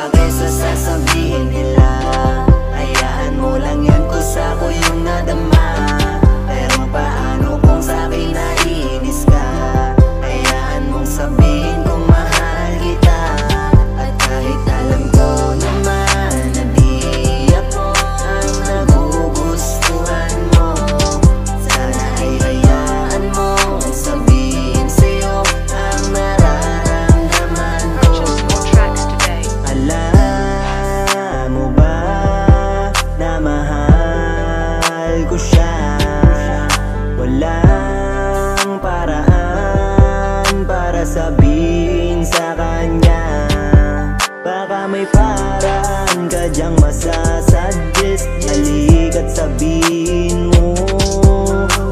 pake sa sasabihin nila. Hayaan mo lang yan kung sa'ko yung nadama. Pero paano kung sa'kin naiinis ka? Hayaan mong sabihin kung mahal kita. At kahit alam ko naman na di ako ang nagugustuhan mo, sana ay hayaan mong sabihin sa'yo ang nararamdaman ko. Alam mo ba na mahal ko siya? Walang paraan para sabihin sa kanya. Baka may paraan ka dyang masasuggest, halika't sabihin mo.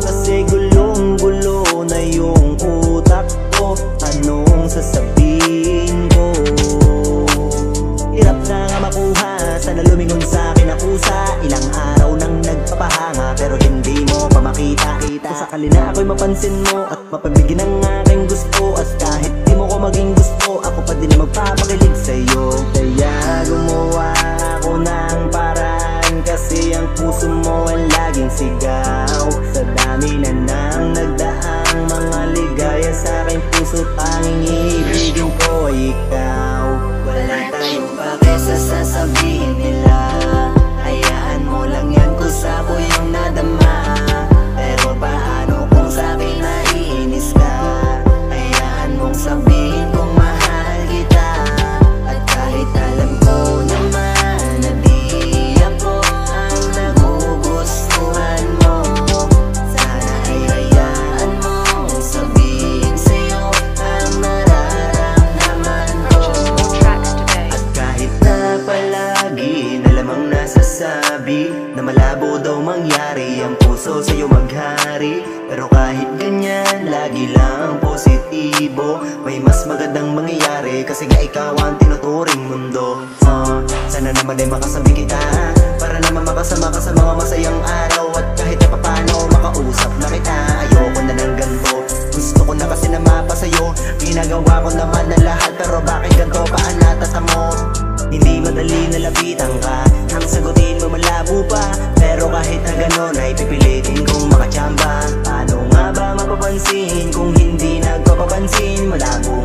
Kasi gulong-gulo na yung utak ko, anong sasabihin ko? Hirap na nga makuha, sana lumingon sa'kin ang kusa. Ilang araw nang nagpapahanga pero hindi mo pa makita. Kung sakali na ako'y mapansin mo at mapabigyan ng aking gusto, at kahit di mo ko maging gusto, ako pa din magpapakilig sa'yo. Kaya gumawa ako ng paraan, kasi ang puso mo ang laging sigaw. Sa dami na nang nagdaang mga ligaya sa aking puso, tanging iibigin ko ay ikaw. Wala tayong pake sa sasabihin nila. Hayaan mo lang yan kung sa'ko yung nadama. Pero paano kung sa'kin naiinis ka? Hayaan mong sabihin kung mahal kita. At kahit alam ko naman na di ako ang nagugustuhan mo, sana ay hayaan mong sabihin sa'yo ang nararamdaman ko. At kahit na palagi na lamang nasasabi na malabo daw mangyari ang puso sa'yo maghari, pero kahit ganyan, lagi lang positibo. May mas magandang mangyayari, kasi nga ikaw ang tinuturing mundo. Sana naman ay makasabi kita, para naman makasama ka sa mga masayang araw. At kahit na papano makausap na kita, ayoko na ng ganito. Gusto ko na kasi na mapasa'yo, ginagawa ko naman na lahat, pero bakit ganito pa ang natatamo? Hindi madali na lapitan ka, ang sagutin mo malabo pa, pero kahit na gano'n ay pipilitin kong makachamba. Paano nga ba mapapansin kung hindi nagpapapansin? Malabo